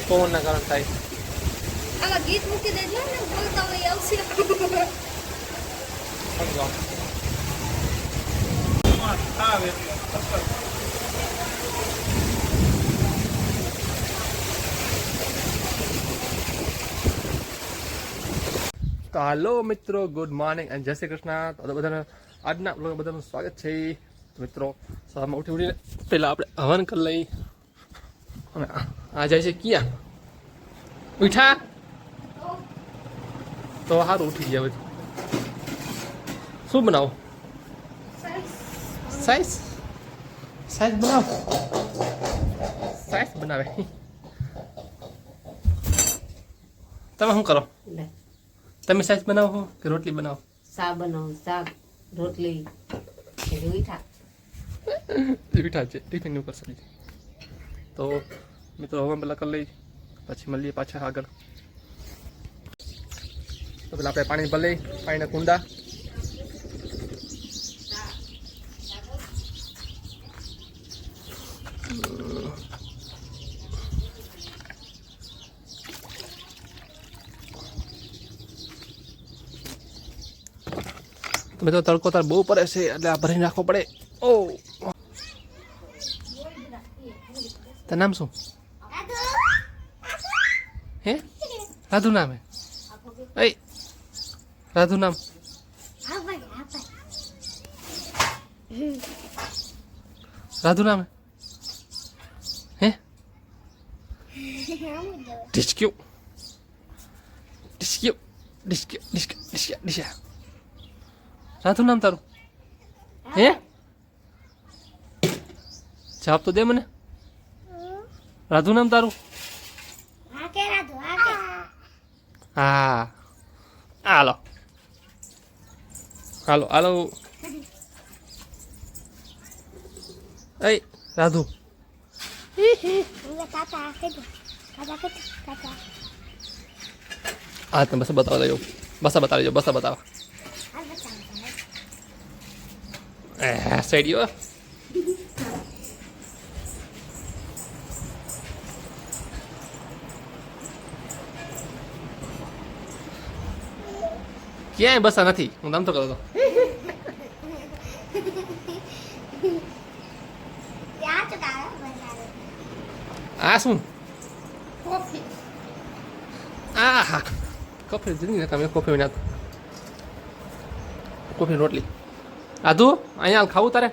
પવનના કારણે થાય. આમાં ગીત મૂકી દેજો ને બોલતા હોય આવશે. સમજો. તો હાલો મિત્રો, ગુડ મોર્નિંગ અને જય શ્રી કૃષ્ણ. તો બધાને આજના બ્લોગ બધાનું સ્વાગત છે. મિત્રો સવારમાં ઉઠીને પહેલાં આપણે હવન કરી લઈ અને આ જાય છે ક્યાં ઉઠા તો સારું ઉઠી ગયા. બધું શું બનાવો? સાઈઝ સાઈઝ બનાવો. સાઈઝ બનાવે. તમે શું કરો? તમે સાઈઝ બનાવો કે રોટલી બનાવો? શાક બનાવો, શાક રોટલી મીઠા મીઠા છે ટિફિન ઉપર સબ્જી. તો મિત્રો હવે પેલા કરી લઈ પછી મળીએ પાછા આગળ. તો પેલા આપણે પાણી ભરી લઈ, પાણીના કુંડા. તમે તો તડકો તાર બહુ પડે છે એટલે આ ભરીને રાખવો પડે. ઓ તારું નામ શું? હે રાધુ નામ હે? રાધુ નામ રાધુ નામ હે? ડિસ્ક્યુ ડિસ્ક્યુ ડિસ્ક્યુ ડિસ્ક્યુ ડિસ્ક્યુ ડિસ્ક્યુ. રાધુ નામ તારું હે? જવાબ તો દે મને. રાધુ નામ તારું? હા હાલો હાલો હાલો. એ રાધુ હા તમે બસ બતાવવા દેજો. બસ બતાવી દેજો. બસ બતાવવા સેડીઓ. ક્યાંય બસા નથી. હું નામ તો કરતો. આ શું? આ હા કોફી જિંદગી તમે કોફી વિના કોફી રોટલી. આધુ અહીંયા ખાવું તારે?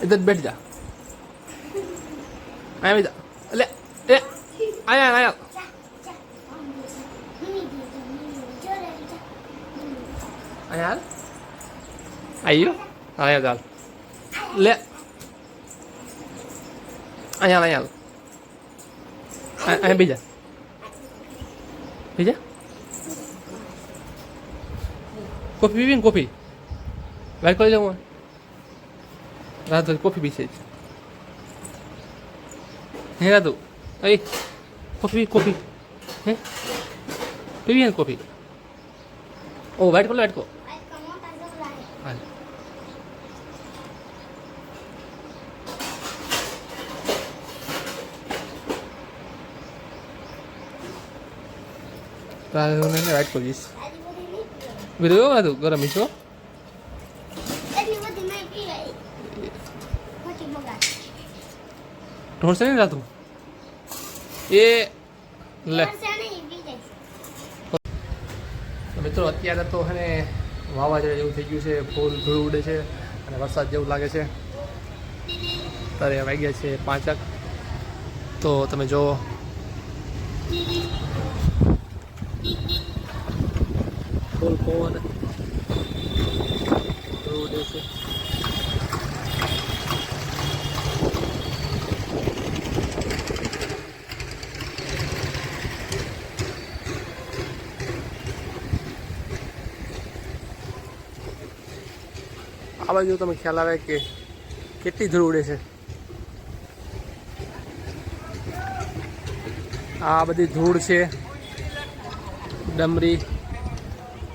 ઇધર બેઠ જા. અહીંયા જા. લે એ અહીંયા અહીંયા અહીંયા આયો અહીંયા ચાલ. લે અહીંયા અહીંયા અહીંયા બીજા બીજા કોફી પીવી ને? કોફી વાઇટ કરી લઉં. રાધુ કોફી પીશે જ. હે રાધુ એ કોફી કોફી હે પીવી ને કોફી? ઓ વાઇટ કરો વાઇટ કરો. રાધુને વાઇટ કરી દઈશ. વિડીયો રાધુ ગરમ છો? ઢોળશે નહીં રાધુ એ લે. મિત્રો અત્યારે તો હે ને વાવાઝોડા જેવું થઈ ગયું છે. ફૂલ ધૂળ ઉડે છે અને વરસાદ જેવું લાગે છે. અત્યારે વાગ્યા છે 5. તો તમે જુઓ ફૂલ પવન ધૂળ ઉડે છે. આ બાજુ તમે ખ્યાલ આવે કે કેટલી ધૂળ ઉડે છે. આ બધી ધૂળ છે, ડમરી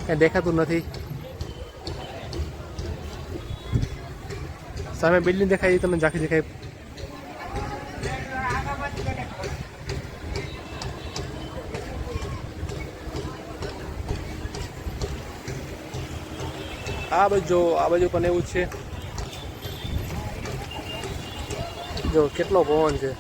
કંઈ દેખાતું નથી. સામે બિલ્ડિંગ દેખાય, તમને ઝાંખી દેખાય. આ બાજુ પણ એવું જ છે. જો કેટલો પવન છે.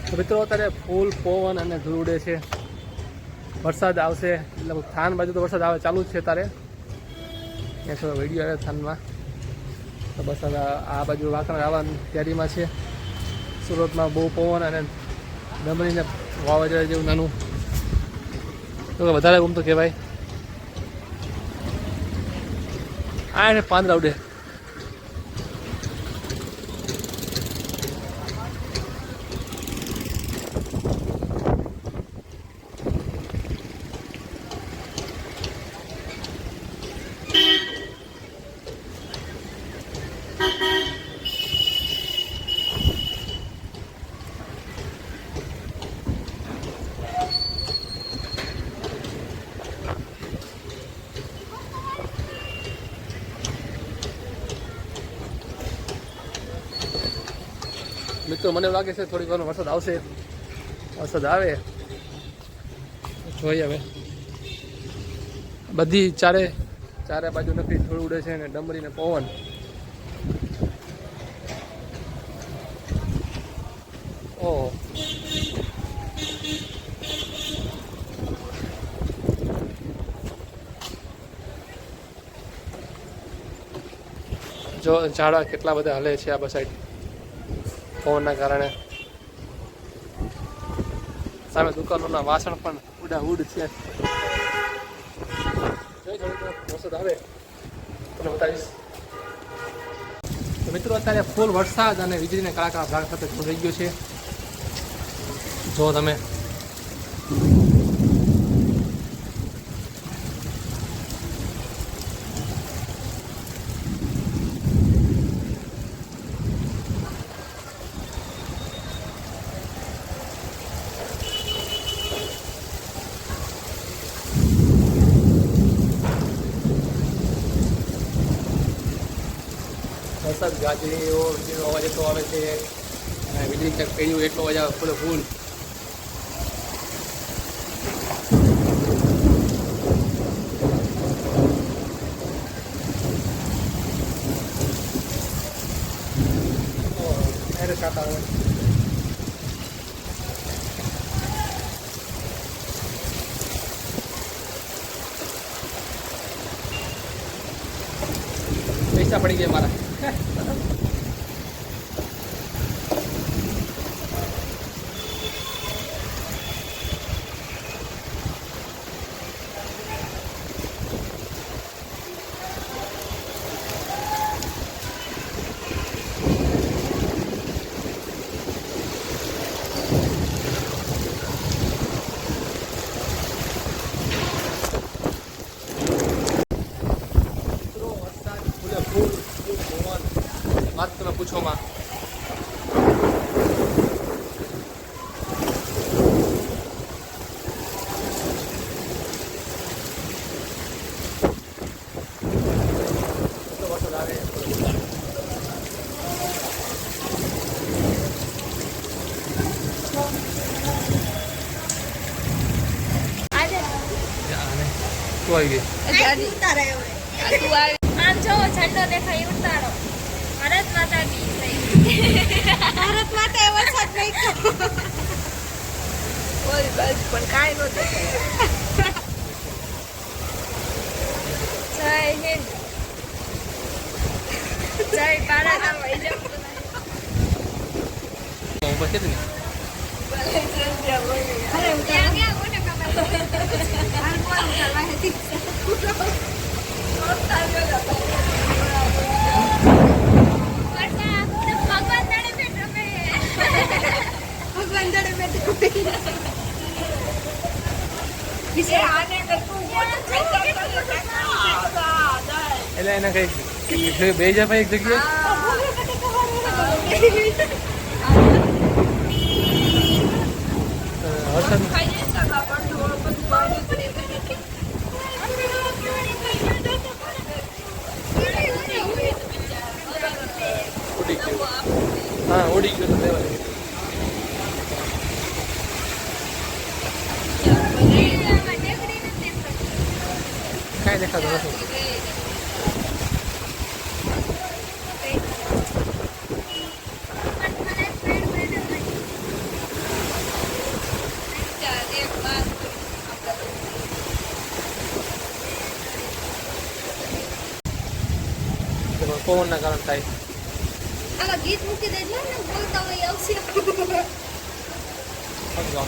તો મિત્રો અત્યારે ફૂલ પવન અને ધૂળ ઉડે છે. વરસાદ આવશે એટલે થાન બાજુ તો વરસાદ આવે ચાલુ જ છે અત્યારે. ત્યાં થોડો વિડીયો આવે થાનમાં. તો બસ હવે આ બાજુ વાંકણ આવવાની તૈયારીમાં છે. સુરતમાં બહુ પવન અને ડમરીને વાવાઝોડા જેવું નાનું તો વધારે ગમતું કહેવાય. આ એને પાંદડા ઉડે. મિત્રો મને એવું લાગે છે થોડીક વાર વરસાદ આવશે. વરસાદ આવે જોઈએ હવે. બધી ચારે બાજુ નકરી ધૂળ ઉડે છે ને ડમરીને પવન. ઓહ જો ઝાડા કેટલા બધા હલે છે આ સાઈડ પવનના કારણે. સામે દુકાનોના વાસણ પણ ઉડાઉડ છે. વરસાદ આવે તમને બતાવીશ. તો મિત્રો અત્યારે ફૂલ વરસાદ અને વીજળીને કડાકા ભાગ સાથે થઈ ગયો છે. જો તમે વરસાદ ગાજરી એવો વીજળીનો અવાજ એટલો આવે છે અને વીજળી ચક પેઢી એટલો અવાજ આવે ફૂલે ફૂલ. કાંટા આવે. પૈસા પડી ગયા મારા. વાત તમે પૂછો માં. વરસાદ આવે તું આવી ગઈ. આમ જો ઝંડો દેખાય ઉતારો. ભારત માતા કી જય. ભારત માતા વરસાદ નહીં કરો. ઓય બસ પણ કાઈ નો દેખાય. જય હિન્દ. જય ભારત માતા જય. હું પછી ને અરે ઉતાર ગયા કોને ખબર. હાલ કોણ ઉતારવા હતી. એટલે એને કઈ બે જા ભાઈ એક જગ્યાએ હા ઉડી ગયો તો લેવા દે. કાંઈ દેખાતું નથી. પવનના કારણે થાય. આમાં ગીત મૂકી દેજો ને બોલતા હોય આવશે. સમજો.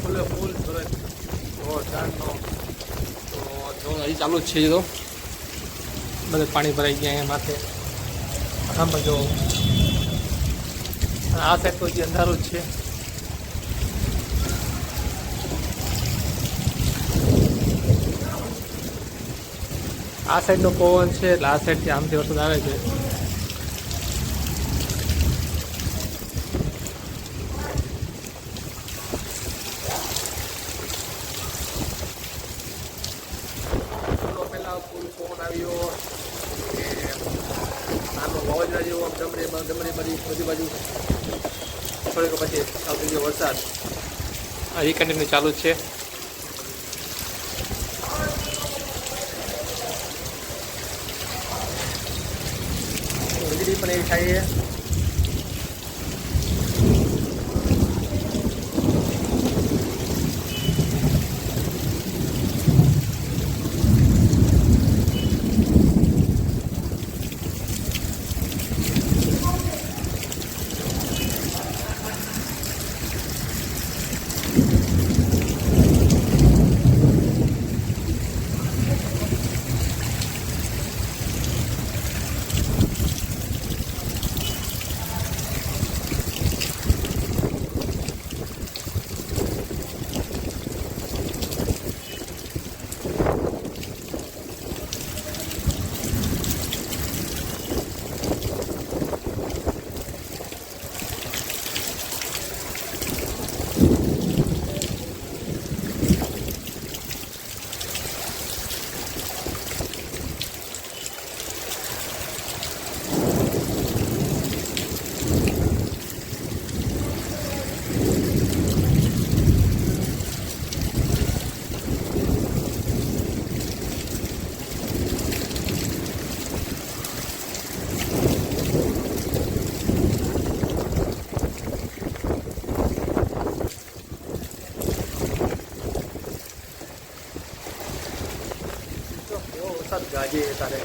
ફૂલે ફૂલ સુરત જોરદારનો તો હજી ચાલુ જ છે. તો બધે પાણી ભરાઈ ગયા અહીંયા માથે આમ જો આ સાઈડ તો હજી અંધારું જ છે. આ સાઈડનો પવન છે એટલે આ સાઈડથી આમથી વરસાદ આવે છે. ફોન આવ્યો આનો વાવાઝોડા જેવો ડમરી બધી બાજુ થોડીક પછી આવતી ગયો વરસાદ. હજી કન્ટિન્યુ ચાલુ જ છે. વીજળી પણ એવી થાય છે. વરસાદ ગાજે તારે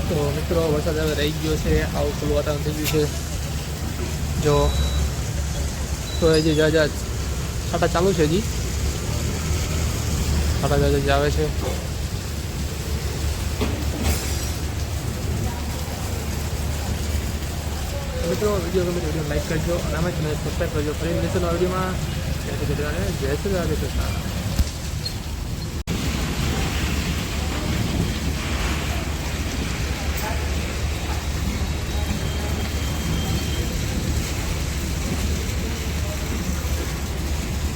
તો મિત્રો વરસાદ હવે રહી ગયો છે. આવું ખુલ્લું વાતાવરણ થઈ ગયું છે. જો તો હજી જાજા છાંટા ચાલુ છે હજી. સાડા દસ જ આવે છે. મિત્રો વિડીયો ગમે તો વિડીયો લાઈક કરજો અને આમાં ચેનલ સબસ્ક્રાઈબ કરજો. ફરી મળીશું નવા વિડીયોમાં. જય શ્રી કૃષ્ણ.